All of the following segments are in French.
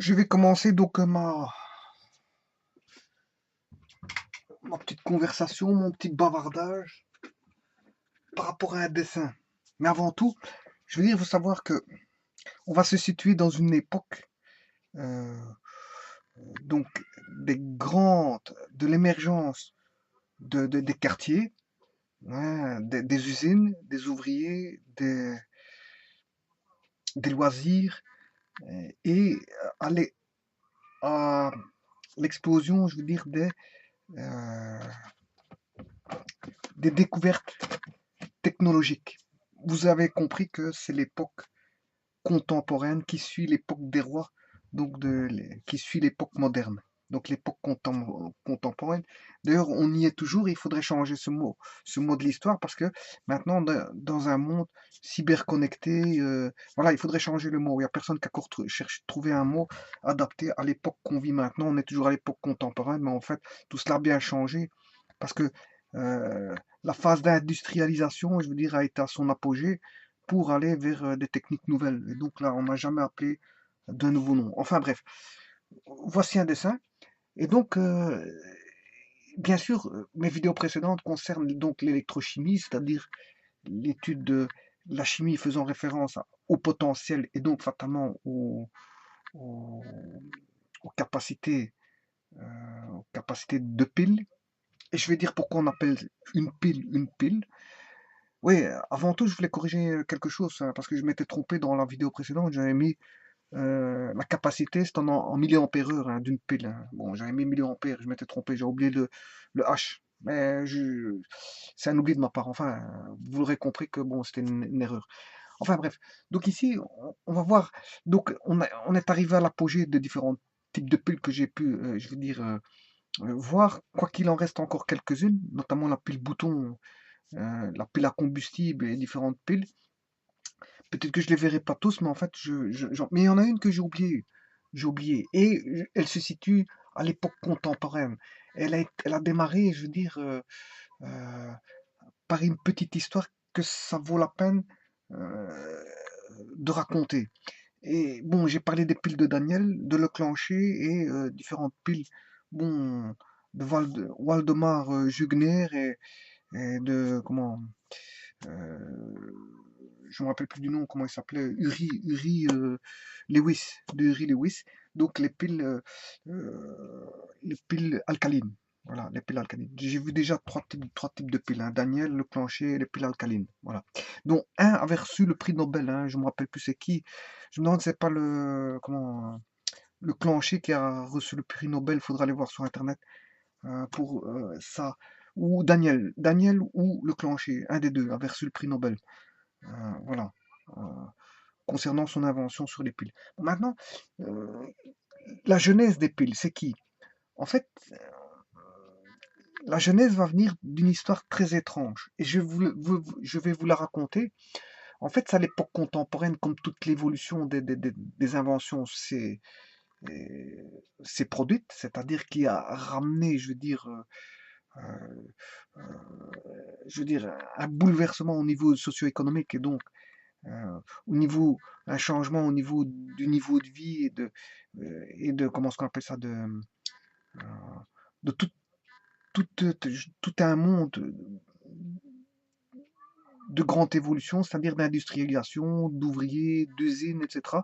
Je vais commencer donc ma petite conversation, mon petit bavardage par rapport à un dessin. Mais avant tout, je veux dire, il faut savoir que on va se situer dans une époque euh, donc de l'émergence des quartiers, hein, des usines, des ouvriers, des loisirs et à à l'explosion, je veux dire, euh, des découvertes technologique. Vous avez compris que c'est l'époque contemporaine qui suit l'époque des rois, qui suit l'époque moderne. Donc l'époque contemporaine. D'ailleurs, on y est toujours, il faudrait changer ce mot de l'histoire, parce que maintenant, dans un monde cyberconnecté, voilà, il faudrait changer le mot. Il n'y a personne qui a encore trouvé un mot adapté à l'époque qu'on vit maintenant. On est toujours à l'époque contemporaine, mais en fait, tout cela a bien changé, parce que la phase d'industrialisation, je veux dire, a été à son apogée pour aller vers des techniques nouvelles. Et donc là, on n'a jamais appelé d'un nouveau nom. Enfin bref, voici un dessin. Et donc, bien sûr, mes vidéos précédentes concernent donc l'électrochimie, c'est-à-dire l'étude de la chimie faisant référence au potentiel et donc fatalement aux- aux capacités, aux capacités de pile. Et je vais dire pourquoi on appelle une pile une pile. Oui, avant tout, je voulais corriger quelque chose, hein, parce que je m'étais trompé dans la vidéo précédente. J'avais mis la capacité, c'est en milliampères heure, hein, d'une pile, hein. Bon, j'avais mis milliampères, je m'étais trompé, j'ai oublié le H. Mais c'est un oubli de ma part. Enfin, vous l'aurez compris que bon, c'était une erreur. Enfin bref. Donc ici, on va voir. Donc on est arrivé à l'apogée de différents types de piles que j'ai pu, je veux dire, voir. Quoi qu'il en reste encore quelques-unes, notamment la pile bouton, la pile à combustible et différentes piles. Peut-être que je les verrai pas tous, mais en fait, mais il y en a une que j'ai oubliée. J'ai oublié. Et elle se situe à l'époque contemporaine. Elle a démarré, je veux dire, euh, par une petite histoire que ça vaut la peine euh, de raconter. Et bon, j'ai parlé des piles de Daniel, de Leclanché et différentes piles, bon, de Waldemar Jugner et de comment je me rappelle plus du nom, comment il s'appelait, Uri Lewis, de Uri Lewis. Donc les piles alcalines. Voilà, les piles alcalines. J'ai vu déjà trois types de piles, hein. Daniel, le plancher et les piles alcalines. Voilà. Dont un avait reçu le prix Nobel, hein. Je me rappelle plus c'est qui. Je me demande si c'est pas le plancher qui a reçu le prix Nobel. Il faudra aller voir sur internet pour ça. Ou Daniel ou le plancher, un des deux, avait reçu le prix Nobel. Voilà. Euh, concernant son invention sur les piles. Bon, maintenant, euh, la genèse des piles, c'est qui? En fait, la genèse va venir d'une histoire très étrange. Et je vais vous la raconter. En fait, c'est à l'époque contemporaine, comme toute l'évolution des inventions s'est produite, c'est-à-dire qui a ramené, euh, je veux dire, un bouleversement au niveau socio-économique et donc au niveau, un changement au niveau du niveau de vie et de comment est-ce qu'on appelle ça, euh, de tout, tout un monde de grande évolution, c'est-à-dire d'industrialisation, d'ouvriers, d'usines, etc.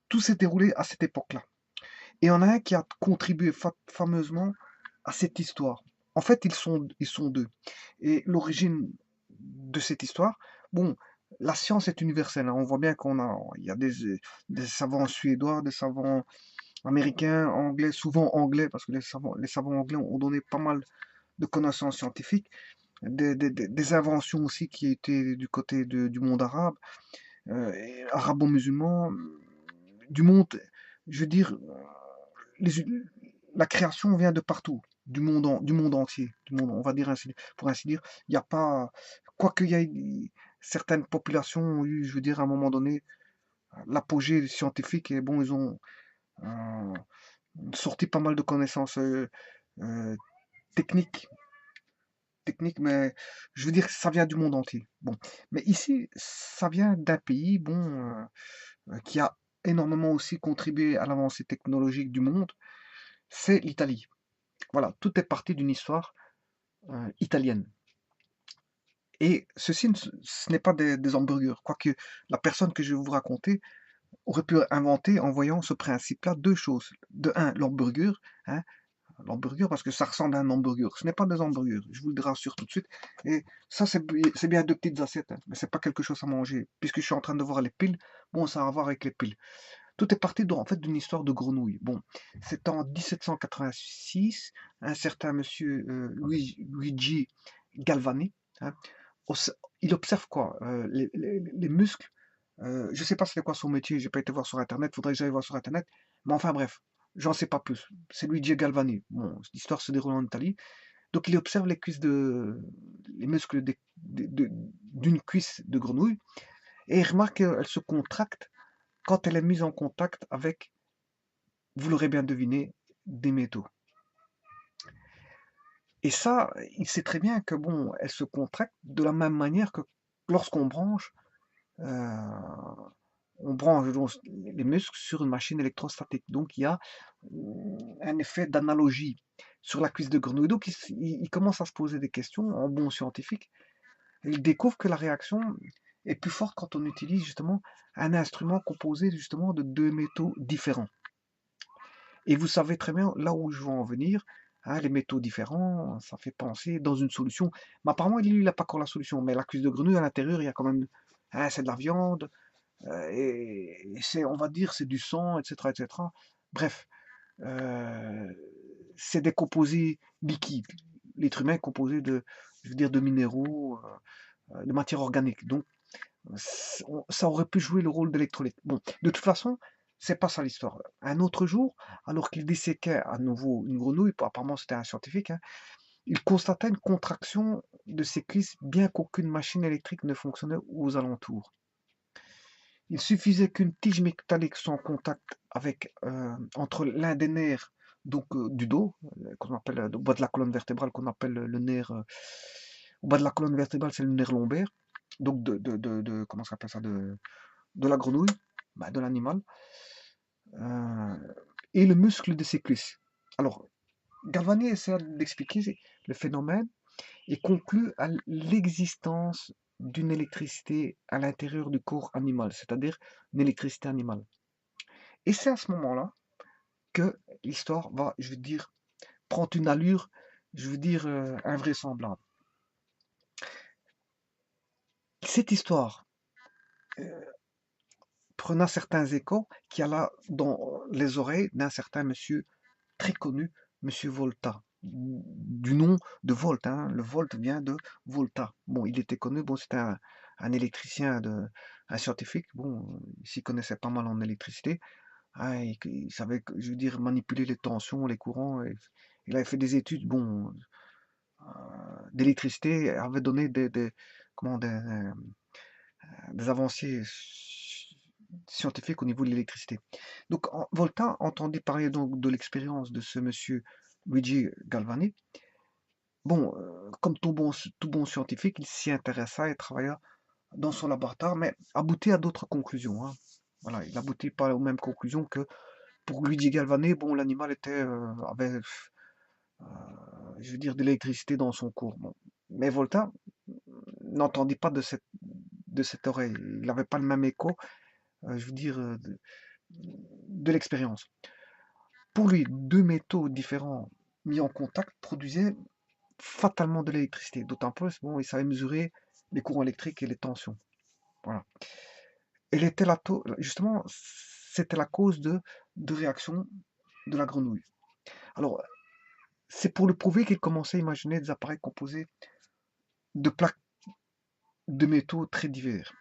Tout s'est déroulé à cette époque-là. Et il y en a un qui a contribué fameusement à cette histoire. En fait, ils sont deux. Et l'origine de cette histoire, bon, la science est universelle, hein. On voit bien il y a des savants suédois, des savants américains, anglais, souvent anglais, parce que les savants anglais ont donné pas mal de connaissances scientifiques, des inventions aussi qui étaient du côté du monde arabe, arabo-musulman, du monde, je veux dire, les- la création vient de partout, du monde entier, on va dire ainsi, pour ainsi dire. Il n'y a pas, quoique il y ait certaines populations ont eu, je veux dire, à un moment donné, l'apogée scientifique et bon, ils ont euh, sorti pas mal de connaissances euh, techniques, mais je veux dire, ça vient du monde entier. Bon, mais ici, ça vient d'un pays, bon, qui a énormément aussi contribué à l'avancée technologique du monde, c'est l'Italie. Voilà, tout est parti d'une histoire italienne. Et ceci, ce n'est pas des hamburgers. Quoique la personne que je vais vous raconter aurait pu inventer, en voyant ce principe-là, deux choses. De un, l'hamburger, hein, l'hamburger parce que ça ressemble à un hamburger. Ce n'est pas des hamburgers, je vous le rassure tout de suite. Et ça, c'est bien deux petites assiettes, hein, mais c'est pas quelque chose à manger. Puisque je suis en train de voir les piles, bon, ça a à voir avec les piles. Tout est parti en fait d'une histoire de grenouille. Bon, c'est en 1786, un certain monsieur Luigi Galvani, hein, il observe quoi? Les muscles. Je sais pas c'était quoi son métier, j'ai pas été voir sur internet, faudrait que j'aille voir sur internet. Mais enfin bref, j'en sais pas plus. C'est Luigi Galvani. Bon, l'histoire se déroule en Italie. Donc il observe les muscles d'une cuisse de grenouille et il remarque qu'elle se contracte quand elle est mise en contact avec, vous l'aurez bien deviné, des métaux. Et ça, il sait très bien que bon, elle se contracte de la même manière que lorsqu'on branche euh, donc les muscles sur une machine électrostatique. Donc il y a un effet d'analogie sur la cuisse de grenouille. Donc il commence à se poser des questions en bon scientifique. Et il découvre que la réaction est plus forte quand on utilise justement un instrument composé justement de deux métaux différents. Et vous savez très bien là où je veux en venir. Hein, les métaux différents, ça fait penser dans une solution. Mais apparemment, lui, il n'a pas encore la solution. Mais la cuisse de grenouille, à l'intérieur, il y a quand même, hein, c'est de la viande, et c'est, on va dire, c'est du sang, etc., etc. Bref, euh, c'est des composés liquides. L'être humain est composé de, je veux dire, de minéraux, de matière organique. Donc, ça aurait pu jouer le rôle d'électrolyte. Bon, de toute façon, c'est pas ça l'histoire. Un autre jour, alors qu'il disséquait à nouveau une grenouille, apparemment c'était un scientifique, hein, il constata une contraction de ses cuisses, bien qu'aucune machine électrique ne fonctionnait aux alentours. Il suffisait qu'une tige métallique soit en contact avec, entre l'un des nerfs donc, du dos, qu'on appelle, au bas de la colonne vertébrale, qu'on appelle le nerf, au bas de la colonne vertébrale, c'est le nerf lombaire, donc comment ça s'appelle ça, de la grenouille, bah, de l'animal, et le muscle de ses cuisses. Alors, Galvani essaie d'expliquer le phénomène et conclut à l'existence d'une électricité à l'intérieur du corps animal, c'est-à-dire une électricité animale. Et c'est à ce moment-là que l'histoire va, je veux dire, prendre une allure, je veux dire, invraisemblable. Cette histoire prenait certains échos qui alla dans les oreilles d'un certain monsieur très connu, monsieur Volta, du nom de Volt. Hein. Le Volt vient de Volta. Bon, il était connu, bon, c'était un électricien, un scientifique, bon, il s'y connaissait pas mal en électricité. Hein, il savait, je veux dire, manipuler les tensions, les courants. Il avait fait des études, bon, d'électricité, avait donné comment, des avancées scientifiques au niveau de l'électricité. Donc, Volta entendit parler donc de l'expérience de ce monsieur Luigi Galvani. Bon, comme tout bon scientifique, il s'y intéressa et travailla dans son laboratoire, mais aboutit à d'autres conclusions. Hein. Voilà, il aboutit pas aux mêmes conclusions que pour Luigi Galvani. Bon, l'animal avait, je veux dire, de l'électricité dans son corps. Bon. Mais Volta n'entendit pas de cette oreille. Il n'avait pas le même écho, je veux dire, de l'expérience. Pour lui, deux métaux différents mis en contact produisaient fatalement de l'électricité. D'autant plus, bon, il savait mesurer les courants électriques et les tensions. Voilà. Justement, c'était la cause de réaction de la grenouille. Alors, c'est pour le prouver qu'il commençait à imaginer des appareils composés de plaques de métaux très divers.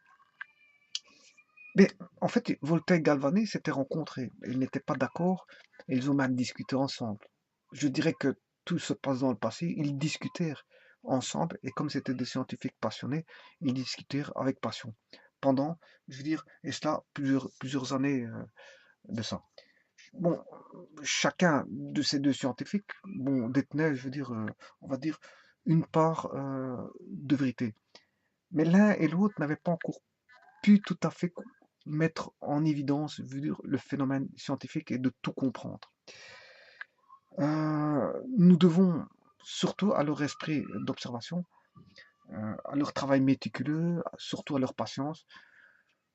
Mais en fait, Voltaire et Galvani s'étaient rencontrés. Ils n'étaient pas d'accord et ils ont même discuté ensemble. Je dirais que tout se passe dans le passé. Ils discutèrent ensemble et comme c'était des scientifiques passionnés, ils discutèrent avec passion. Pendant, je veux dire, et cela plusieurs années de ça. Bon, chacun de ces deux scientifiques, bon, détenait, je veux dire, on va dire, une part de vérité. Mais l'un et l'autre n'avaient pas encore pu tout à fait mettre en évidence, je veux dire, le phénomène scientifique et de tout comprendre. Nous devons, surtout à leur esprit d'observation, à leur travail méticuleux, surtout à leur patience,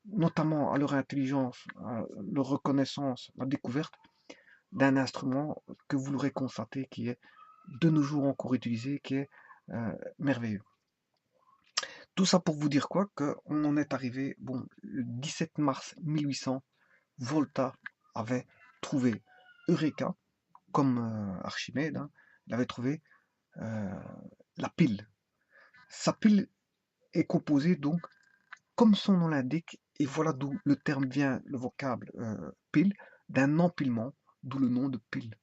notamment à leur intelligence, à leur reconnaissance, la découverte d'un instrument que vous l'aurez constaté qui est de nos jours encore utilisé, qui est merveilleux. Tout ça pour vous dire quoi? Qu'on en est arrivé, bon, le 17 mars 1800, Volta avait trouvé Eureka, comme Archimède, hein, il avait trouvé euh, la pile. Sa pile est composée donc, comme son nom l'indique, et voilà d'où le terme vient, le vocable pile, d'un empilement, d'où le nom de pile.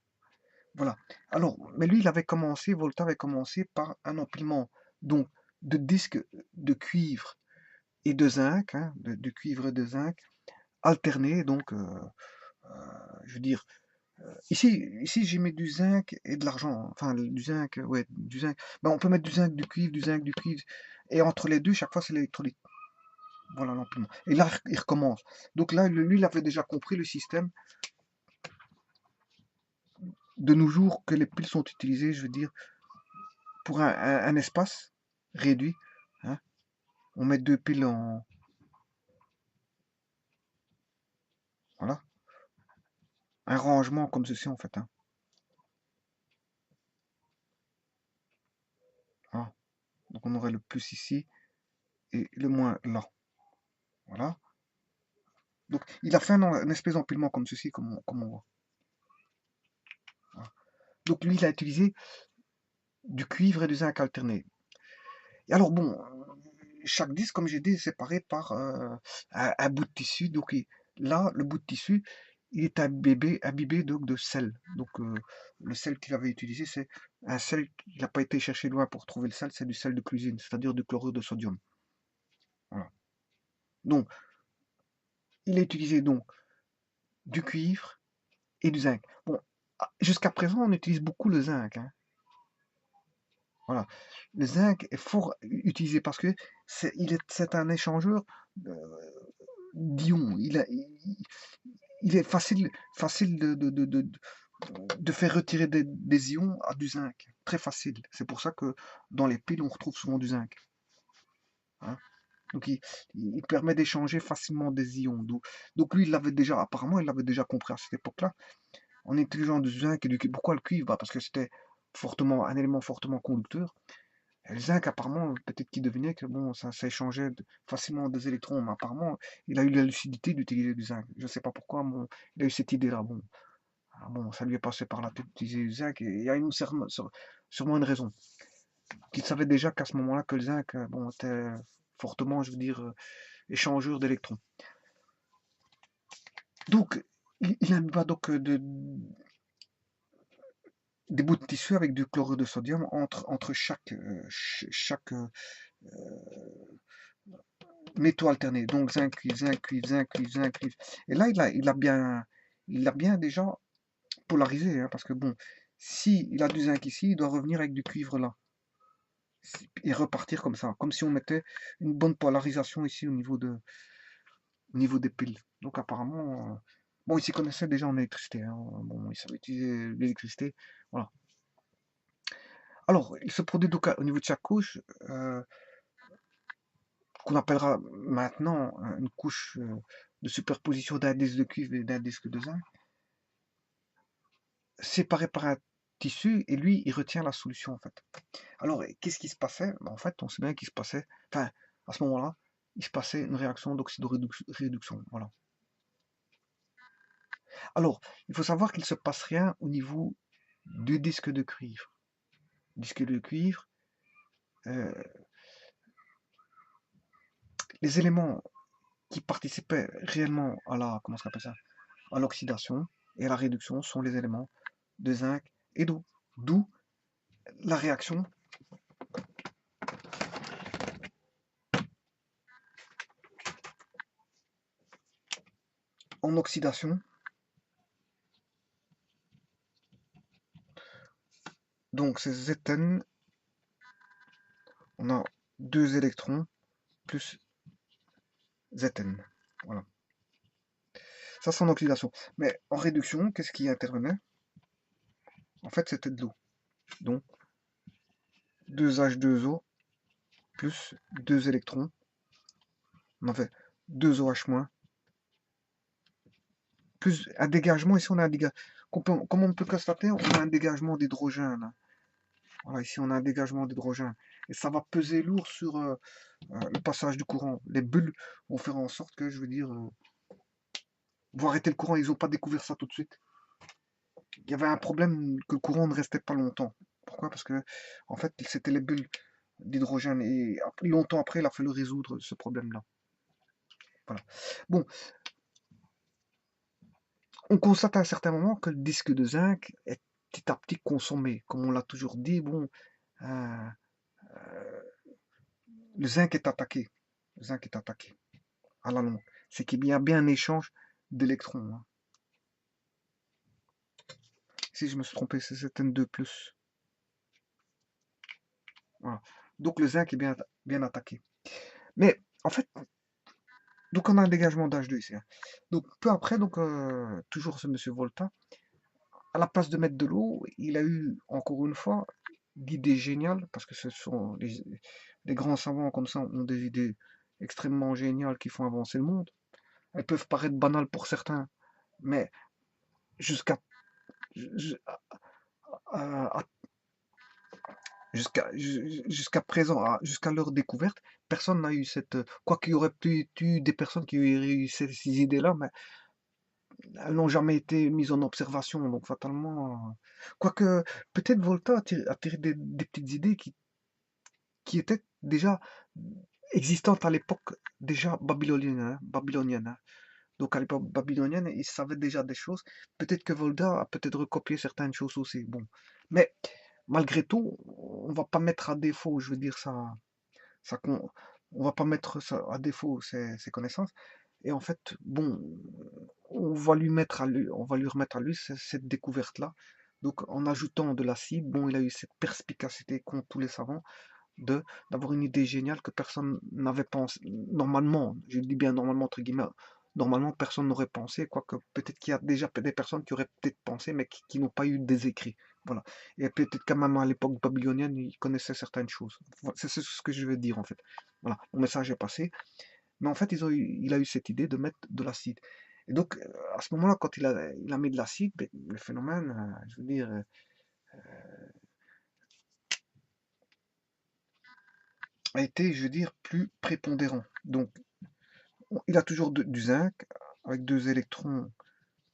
Voilà. Alors, mais lui, Volta avait commencé par un empilement donc de disques de cuivre et de zinc, hein, de cuivre et de zinc, alternés, donc, je veux dire, ici j'ai mis du zinc et de l'argent, hein. Enfin du zinc, ouais, du zinc. Ben, on peut mettre du zinc, du cuivre, et entre les deux, chaque fois c'est l'électrolyte. Voilà l'empilement. Et là, il recommence. Donc là, lui, il avait déjà compris le système de nos jours que les piles sont utilisées, je veux dire, pour un espace réduit, hein. On met deux piles en... Voilà. Un rangement comme ceci, en fait, hein. Voilà. Donc on aurait le plus ici et le moins là. Voilà. Donc il a fait un espèce d'empilement comme ceci, comme on voit. Voilà. Donc lui, il a utilisé du cuivre et du zinc alterné. Et alors bon, chaque disque, comme j'ai dit, est séparé par un bout de tissu. Donc là, le bout de tissu, il est imbibé donc, de sel. Donc le sel qu'il avait utilisé, c'est un sel, il n'a pas été cherché loin pour trouver le sel, c'est du sel de cuisine, c'est-à-dire du chlorure de sodium. Voilà. Donc, il a utilisé donc du cuivre et du zinc. Bon, jusqu'à présent, on utilise beaucoup le zinc, hein. Voilà. Le zinc est fort utilisé parce que c'est un échangeur euh, d'ions. Il est facile de faire retirer des ions à du zinc. Très facile. C'est pour ça que dans les piles, on retrouve souvent du zinc, hein. Donc il permet d'échanger facilement des ions. Donc lui, apparemment, il l'avait déjà compris à cette époque-là. En utilisant du zinc et du cuivre. Pourquoi le cuivre? Bah, parce que c'était un élément fortement conducteur. Et le zinc, apparemment, peut-être qu'il devinait que bon, ça échangeait facilement des électrons, mais apparemment, il a eu la lucidité d'utiliser du zinc. Je ne sais pas pourquoi, bon, il a eu cette idée-là. Bon, bon, ça lui est passé par la tête d'utiliser du zinc, et il y a sûrement une raison. Qu'il savait déjà qu'à ce moment-là, que le zinc, bon, était fortement, je veux dire, échangeur d'électrons. Donc, il imbiba donc des bouts de tissu avec du chlorure de sodium entre chaque métaux alternés. Donc zinc, cuivre, zinc, cuivre, zinc, cuivre, zinc, cuivre. Et là, il a bien déjà polarisé, hein, parce que bon, si il a du zinc ici, il doit revenir avec du cuivre là. Et repartir comme ça, comme si on mettait une bonne polarisation ici au niveau des piles. Donc apparemment, bon, il s'y connaissait déjà en électricité, hein. Bon, il savait utiliser l'électricité, voilà. Alors, il se produit donc au niveau de chaque couche, qu'on appellera maintenant une couche de superposition d'un disque de cuivre et d'un disque de zinc, séparé par un tissu, et lui, il retient la solution, en fait. Alors, qu'est-ce qui se passait? Ben, en fait, on sait bien qu'il se passait, enfin, à ce moment-là, il se passait une réaction d'oxydoréduction, voilà. Alors, il faut savoir qu'il ne se passe rien au niveau du disque de cuivre. Disque de cuivre, euh, les éléments qui participaient réellement à la, comment ça s'appelle ça, à l'oxydation et à la réduction sont les éléments de zinc et d'eau. D'où la réaction en oxydation. Donc c'est Zn, on a deux électrons plus Zn. Voilà. Ça, c'est en oxydation. Mais en réduction, qu'est-ce qui intervenait? En fait, c'était de l'eau. Donc, 2H2O plus 2 électrons. On en fait 2OH-, plus un dégagement. Ici, on a un dégagement. Comme on peut constater, on a un dégagement d'hydrogène. Voilà, ici, on a un dégagement d'hydrogène. Et ça va peser lourd sur le passage du courant. Les bulles vont faire en sorte que, je veux dire, vont arrêter le courant. Ils n'ont pas découvert ça tout de suite. Il y avait un problème que le courant ne restait pas longtemps. Pourquoi? Parce que, en fait, c'était les bulles d'hydrogène. Et longtemps après, il a fallu résoudre ce problème-là. Voilà. Bon, on constate à un certain moment que le disque de zinc est petit à petit consommé. Comme on l'a toujours dit, bon, euh, le zinc est attaqué. Le zinc est attaqué à la longue. C'est qu'il y a bien un échange d'électrons, hein. Si je me suis trompé, c'est N2+. Voilà. Donc le zinc est bien attaqué. Mais en fait, donc on a un dégagement d'H2 ici, hein. Donc peu après, donc toujours ce monsieur Volta, à la place de mettre de l'eau, il a eu encore une fois l'idée géniale, parce que ce sont les grands savants comme ça ont des idées extrêmement géniales qui font avancer le monde. Elles peuvent paraître banales pour certains, mais jusqu'à à- jusqu'à présent, jusqu'à leur découverte, personne n'a eu cette. Quoi qu'il y aurait pu eu des personnes qui auraient eu ces idées-là, mais elles n'ont jamais été mises en observation. Donc, fatalement. Quoique, peut-être Volta a tiré des petites idées qui étaient déjà existantes à l'époque déjà babylonienne, hein. Donc, à l'époque babylonienne, ils savaient déjà des choses. Peut-être que Volta a peut-être recopié certaines choses aussi. Bon. Mais, malgré tout, on va pas mettre à défaut, je veux dire, on va pas mettre ça à défaut ses connaissances. Et en fait, bon, on va lui remettre à lui cette découverte-là. Donc, en ajoutant de l'acide, bon, il a eu cette perspicacité qu'ont tous les savants d'avoir une idée géniale que personne n'avait pensé. Normalement, je dis bien normalement, entre guillemets, normalement, personne n'aurait pensé, quoique peut-être qu'il y a déjà des personnes qui auraient peut-être pensé, mais qui n'ont pas eu des écrits. Voilà. Et peut-être quand même à l'époque babylonienne, ils connaissaient certaines choses. Voilà, c'est ce que je veux dire en fait. Voilà, mon message est passé. Mais en fait, il a eu cette idée de mettre de l'acide. Et donc, à ce moment-là, quand il a mis de l'acide, ben, le phénomène, je veux dire, a été, je veux dire, plus prépondérant. Donc, il a toujours du zinc avec 2 électrons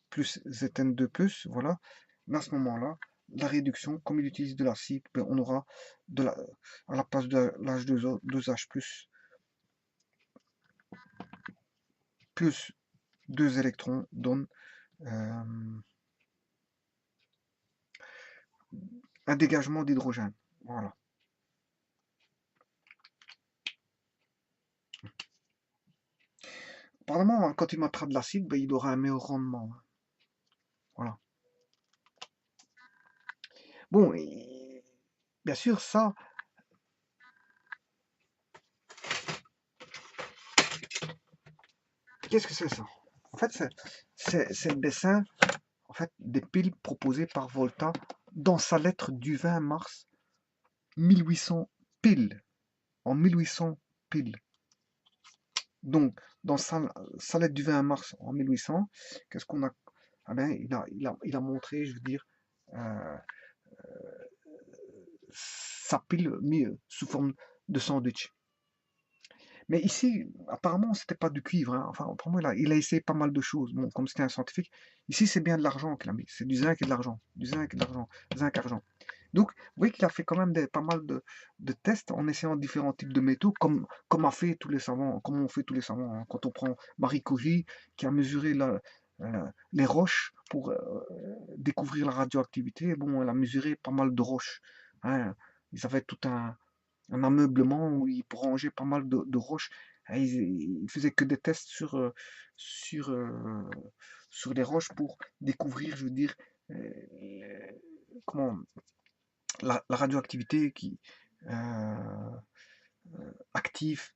plus Zn2+, voilà. Mais à ce moment-là, la réduction, comme il utilise de l'acide, ben, on aura à la place de l'H2O, 2H+, plus 2 électrons donne euh, un dégagement d'hydrogène. Voilà. Apparemment, hein, quand il mettra de l'acide, ben, il aura un meilleur rendement, hein. Voilà. Bon, et bien sûr, ça, qu'est-ce que c'est ça? En fait, c'est le dessin en fait, des piles proposées par Volta dans sa lettre du 20 mars 1800 piles. En 1800 piles. Donc, dans sa lettre du 20 mars en 1800, qu'est-ce qu'on a? Ah ben, il a montré, je veux dire, euh, sa pile mise sous forme de sandwich. Mais ici, apparemment, c'était pas du cuivre, hein. Enfin, pour moi, il a essayé pas mal de choses. Bon, comme c'était un scientifique, ici, c'est bien de l'argent qu'il a mis. C'est du zinc et de l'argent. Du zinc et de l'argent. Zinc, argent. Donc, vous voyez qu'il a fait quand même pas mal de tests en essayant différents types de métaux, comme a fait tous les savants, comme on fait tous les savants, hein. Quand on prend Marie Curie, qui a mesuré les roches pour découvrir la radioactivité, bon, elle a mesuré pas mal de roches, hein. Ils avaient tout un ameublement où ils rangeaient pas mal de roches. Et ils faisaient que des tests sur, euh, sur les roches pour découvrir, je veux dire, comment, la radioactivité qui active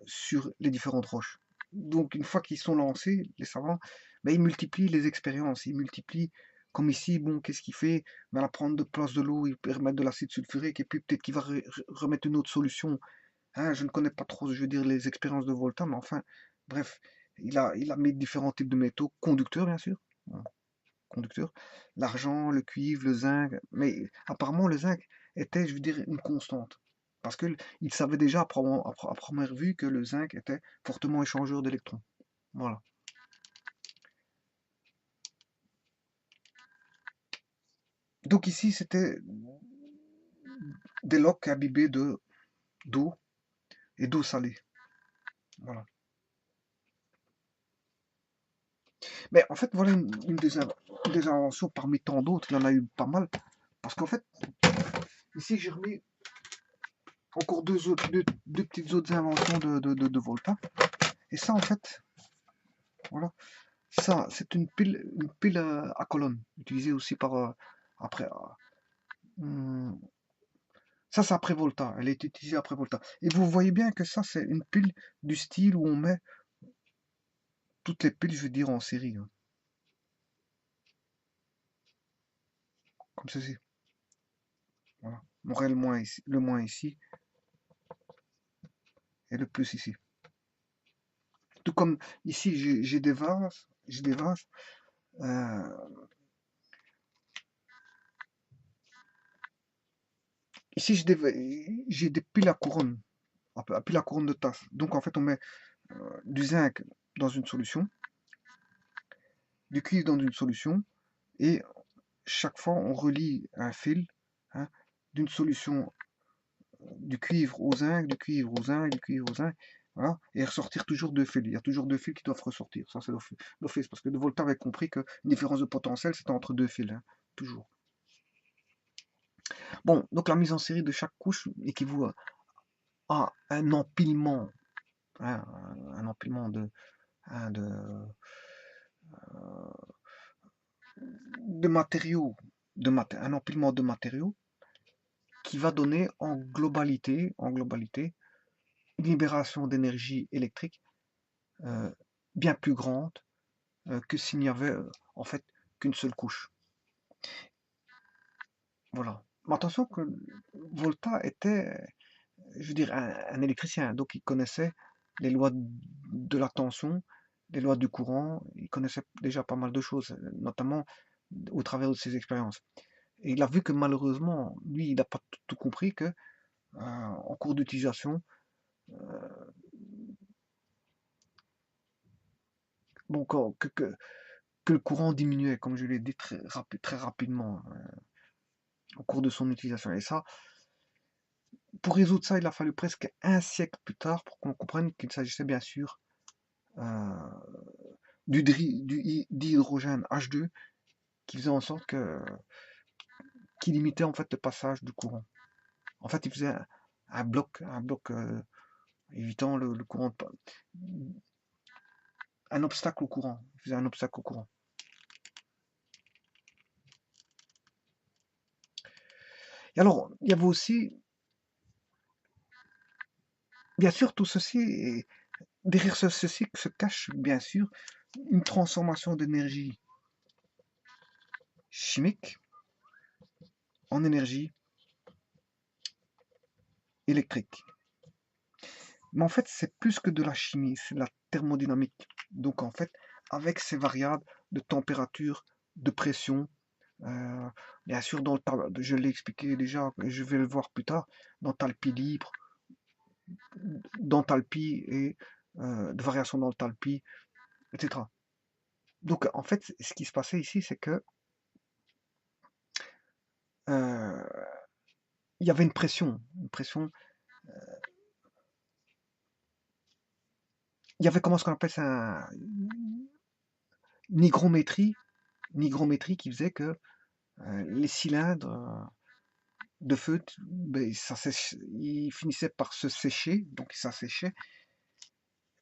sur les différentes roches. Donc, une fois qu'ils sont lancés, les savants, ben, ils multiplient les expériences. Ils multiplient, comme ici, bon, qu'est-ce qu'il fait? Ben, à prendre de place de l'eau, il peut remettre de l'acide sulfurique, et puis peut-être qu'il va remettre une autre solution. Hein, je ne connais pas trop, je veux dire, les expériences de Volta, mais enfin, bref, il a mis différents types de métaux, conducteurs, bien sûr, hein, conducteurs, l'argent, le cuivre, le zinc, mais apparemment, le zinc était, je veux dire, une constante. Parce qu'il savait déjà à première vue que le zinc était fortement échangeur d'électrons. Voilà. Donc ici, c'était des lochs imbibés d'eau et d'eau salée. Voilà. Mais en fait, voilà une des inventions parmi tant d'autres. Il y en a eu pas mal. Parce qu'en fait, ici, j'ai remis encore deux petites autres inventions de Volta. Et ça, en fait, voilà. Ça, c'est une pile à colonne, utilisée aussi par après. Hum, ça, c'est après Volta. Elle est utilisée après Volta. Et vous voyez bien que ça, c'est une pile du style où on met toutes les piles, je veux dire, en série, hein, comme ceci. Voilà. Le moins ici et le plus ici. Tout comme ici, j'ai des vases, euh, ici, j'ai des piles à couronne, à piles à couronne de tasse. Donc, en fait, on met du zinc dans une solution, du cuivre dans une solution, et chaque fois, on relie un fil, hein, d'une solution du cuivre au zinc, du cuivre au zinc, du cuivre au zinc, voilà, et ressortir toujours deux fils. Il y a toujours deux fils qui doivent ressortir. Ça, c'est l'office, parce que de Volta avait compris que une différence de potentiel, c'était entre deux fils, hein, toujours. Bon, donc la mise en série de chaque couche équivaut à un empilement, hein, un empilement hein, de matériaux, un empilement de matériaux qui va donner en globalité, une libération d'énergie électrique euh, bien plus grande que s'il n'y avait en fait qu'une seule couche. Voilà. Mais attention que Volta était, je veux dire, un électricien, donc il connaissait les lois de la tension, les lois du courant, il connaissait déjà pas mal de choses, notamment au travers de ses expériences. Et il a vu que malheureusement, lui, il n'a pas tout compris que en cours d'utilisation, bon, que le courant diminuait, comme je l'ai dit très rapidement au cours de son utilisation. Et ça, pour résoudre ça, il a fallu presque un siècle plus tard pour qu'on comprenne qu'il s'agissait bien sûr euh, d'hydrogène H2 qui faisait en sorte qui limitait en fait le passage du courant. En fait, il faisait un bloc évitant le courant, un obstacle au courant. Il faisait un obstacle au courant. Et alors, il y avait aussi, bien sûr, tout ceci, et derrière ceci se cache bien sûr une transformation d'énergie chimique en énergie électrique. Mais en fait, c'est plus que de la chimie, c'est de la thermodynamique. Donc en fait, avec ces variables de température, de pression, euh, bien sûr, je l'ai expliqué déjà, je vais le voir plus tard, d'enthalpie libre, d'enthalpie et de variation d'enthalpie, etc. Donc en fait, ce qui se passait ici, c'est que euh, il y avait une pression, il y avait comment ce qu'on appelle ça, une hygrométrie qui faisait que les cylindres de feu, ben, il finissait par se sécher, donc ça séchait,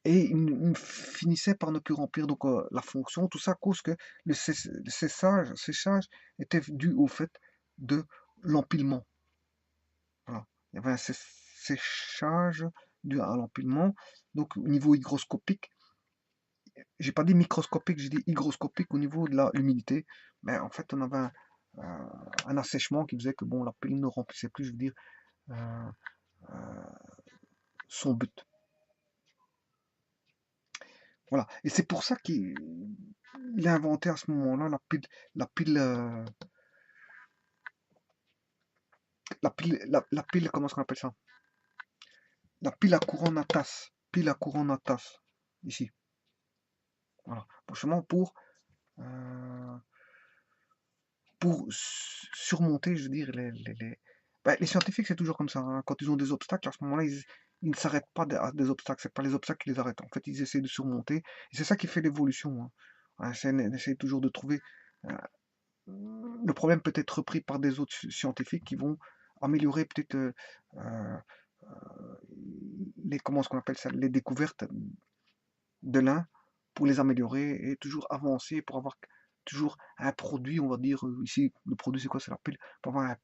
et il finissait par ne plus remplir donc, la fonction. Tout ça à cause que le séchage était dû au fait de l'empilement. Voilà. Il y avait un séchage dû à l'empilement, donc au niveau hygroscopique. j'ai pas dit microscopique, j'ai dit hygroscopique au niveau de la l'humidité. Mais en fait, on avait un assèchement qui faisait que bon, la pile ne remplissait plus, je veux dire, euh, euh, son but. Voilà. Et c'est pour ça qu'il a inventé à ce moment-là la pile, la pile, comment est-ce qu'on appelle ça? La pile à courant Natas. Pile à courant Natas. Ici. Voilà. Franchement, euh, pour surmonter, je veux dire, les scientifiques, c'est toujours comme ça, hein. Quand ils ont des obstacles, à ce moment-là, ils ne s'arrêtent pas à des obstacles. C'est pas les obstacles qui les arrêtent. En fait, ils essaient de surmonter. Et c'est ça qui fait l'évolution, hein. Ouais, on essaie toujours de trouver. euh, le problème peut être repris par des autres scientifiques qui vont améliorer peut-être euh, comment est-ce qu'on appelle ça, les découvertes de l'un pour les améliorer et toujours avancer pour avoir toujours un produit, on va dire, ici, le produit c'est quoi? C'est la pile, pour avoir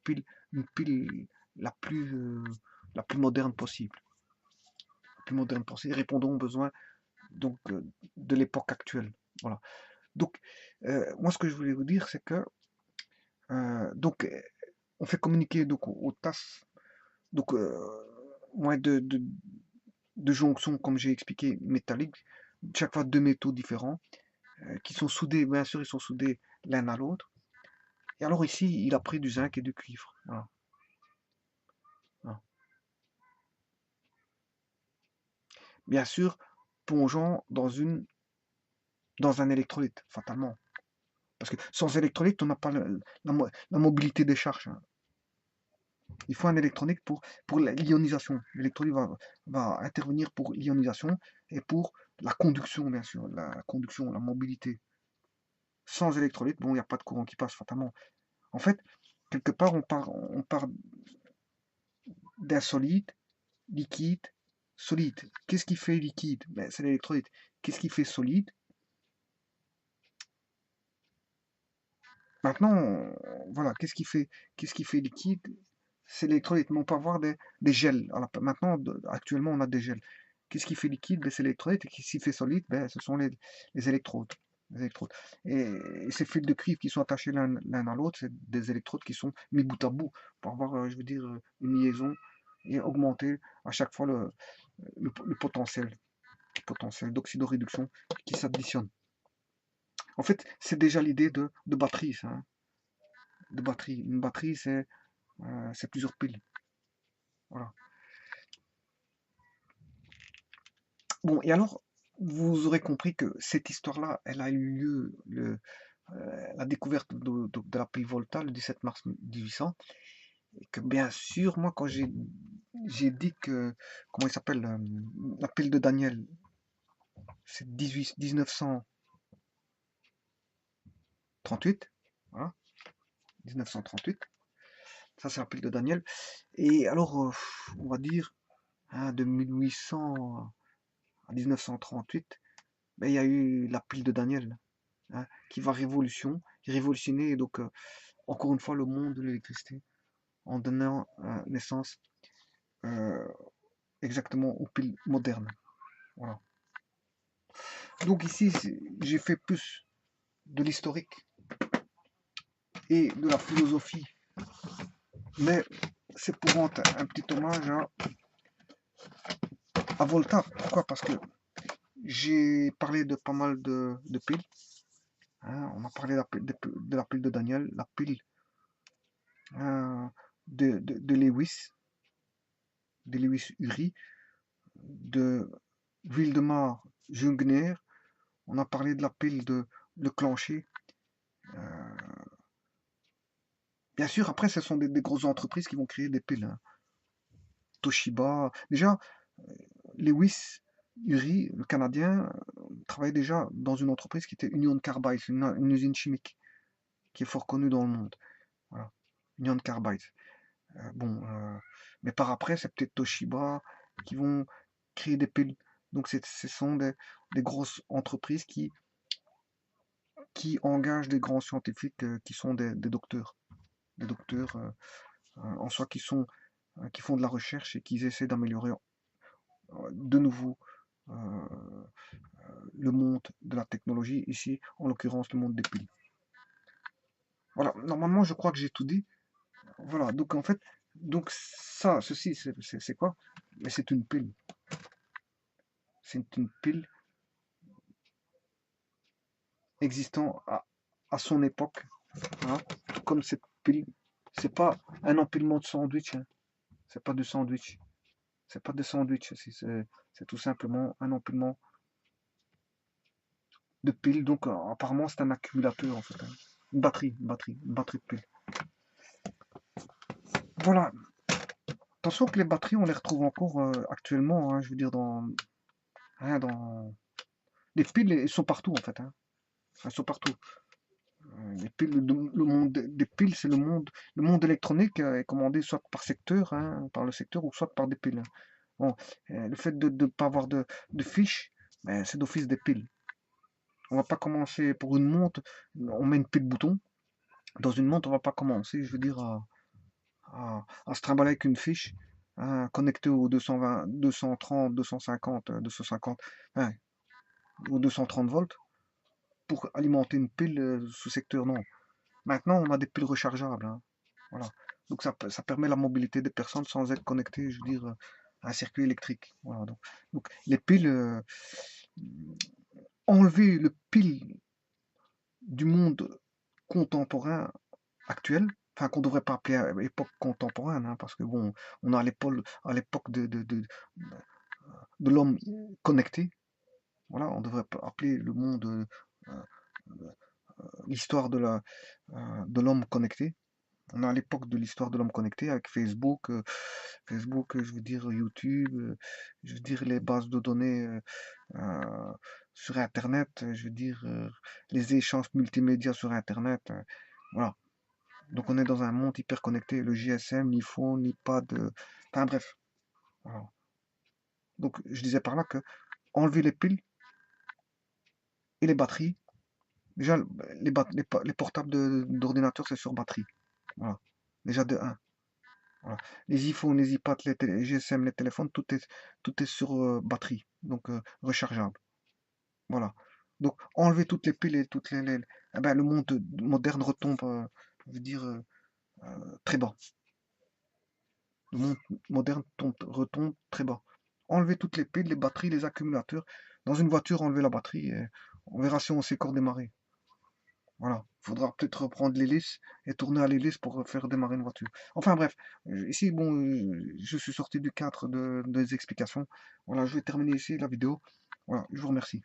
une pile la plus, euh, la plus moderne possible. La plus moderne possible, répondant aux besoins donc, de l'époque actuelle. Voilà. Donc, moi ce que je voulais vous dire, c'est que donc, on fait communiquer donc aux tasses donc, ouais, de jonction, comme j'ai expliqué, métalliques, chaque fois deux métaux différents, qui sont soudés, bien sûr, ils sont soudés l'un à l'autre. Et alors ici, il a pris du zinc et du cuivre. Voilà, voilà. Bien sûr, plongeant dans un électrolyte, fatalement. Parce que sans électrolyte, on n'a pas la mobilité des charges, hein. Il faut un électronique pour l'ionisation. L'électrolyte va intervenir pour l'ionisation et pour la conduction, bien sûr. La conduction, la mobilité. Sans électrolyte, bon, il n'y a pas de courant qui passe, fatalement. En fait, quelque part, on part d'un solide, liquide, solide. Qu'est-ce qui fait liquide? Ben, c'est l'électrolyte. Qu'est-ce qui fait solide? Maintenant, voilà, qu'est-ce qui fait liquide? C'est l'électrolyte. Mais on peut avoir des gels. Alors, maintenant, actuellement, on a des gels. Qu'est-ce qui fait liquide? Ben, c'est l'électrolyte. Et qu'est-ce qui fait solide? Ben, ce sont les électrodes. Les électrodes. Et ces fils de cuivre qui sont attachés l'un à l'autre, c'est des électrodes qui sont mis bout à bout pour avoir, je veux dire, une liaison et augmenter à chaque fois le potentiel d'oxydoréduction qui s'additionne. En fait, c'est déjà l'idée de batterie, ça, hein, de batterie. Une batterie, c'est plusieurs piles. Voilà. Bon, et alors, vous aurez compris que cette histoire-là, elle a eu lieu, la découverte de la pile Volta le 17 mars 1800, et que bien sûr, moi, quand j'ai dit que, comment il s'appelle, la pile de Daniel, c'est 1938, voilà, 1938, ça c'est la pile de Daniel, et alors, on va dire, hein, de 1800 à 1938, ben, il y a eu la pile de Daniel, hein, qui va révolutionner donc encore une fois le monde de l'électricité en donnant naissance euh, exactement aux piles modernes. Voilà. Donc ici, j'ai fait plus de l'historique et de la philosophie, mais c'est pour rendre un petit hommage à Volta. Pourquoi? Parce que j'ai parlé de pas mal de piles, hein. On a parlé de la pile de Daniel, la pile euh, de Lewis-Uri, de Wildemar-Jungner. On a parlé de la pile de Le Clancher. Euh, Bien sûr, après, ce sont des grosses entreprises qui vont créer des piles, hein. Toshiba. Déjà, Lewis Uri, le Canadien, travaillait déjà dans une entreprise qui était Union Carbide, une usine chimique qui est fort connue dans le monde. Voilà. Union Carbide. Bon, mais par après, c'est peut-être Toshiba qui vont créer des piles. Donc, ce sont des grosses entreprises qui engagent des grands scientifiques qui sont des docteurs. Des docteurs en soi qui font de la recherche et qui essaient d'améliorer de nouveau euh, le monde de la technologie, ici, en l'occurrence, le monde des piles. Voilà, normalement, je crois que j'ai tout dit. Voilà, donc en fait, donc ça, ceci, c'est quoi? Mais c'est une pile. C'est une pile existant à son époque, hein. Comme cette pile, c'est pas un empilement de sandwich, hein. C'est pas de sandwich. C'est pas de sandwich, c'est tout simplement un empilement de piles. Donc apparemment c'est un accumulateur en fait, hein. Une batterie de piles. Voilà. Attention que les batteries, on les retrouve encore actuellement, hein, je veux dire dans les piles, elles sont partout en fait, hein. Elles sont partout. Les piles, le monde des piles, c'est le monde électronique est commandé soit par secteur, hein, par le secteur, ou soit par des piles, hein. Bon, le fait de ne pas avoir de fiches, ben, c'est d'office des piles. On va pas commencer pour une montre, on met une pile bouton. Dans une montre, on va pas commencer, je veux dire, à se trimballer avec une fiche, hein, connectée au 220, 230, 250, 250, hein, ou 230 volts pour alimenter une pile sous secteur. Non. Maintenant, on a des piles rechargeables, hein. Voilà. Donc ça permet la mobilité des personnes sans être connecté, je veux dire, à un circuit électrique. Voilà. Donc les piles, enlever le pile du monde contemporain actuel, enfin qu'on devrait pas appeler époque contemporaine, hein, parce que bon, on est à l'époque de l'homme connecté. Voilà, on devrait pas appeler le monde l'histoire de l'homme connecté. On est à l'époque de l'histoire de l'homme connecté avec Facebook, je veux dire YouTube, je veux dire les bases de données sur Internet, je veux dire les échanges multimédia sur Internet. Voilà. Donc on est dans un monde hyper connecté. Le GSM, l'iPhone, l'iPad, enfin bref. Voilà. Donc je disais par là que enlever les piles et les batteries. Déjà, les portables d'ordinateur, c'est sur batterie. Voilà. Déjà de un. Voilà. Les iPhones, les iPads, les GSM, les téléphones, tout est sur batterie, donc rechargeable. Voilà. Donc enlever toutes les piles et eh ben, le monde moderne retombe, je veux dire, très bas. Le monde moderne retombe très bas. Enlever toutes les piles, les batteries, les accumulateurs. Dans une voiture, enlever la batterie et on verra si on sait encore démarrer. Voilà. Il faudra peut-être reprendre l'hélice et tourner à l'hélice pour faire démarrer une voiture. Enfin bref, ici, bon, je suis sorti du cadre des explications. Voilà, je vais terminer ici la vidéo. Voilà, je vous remercie.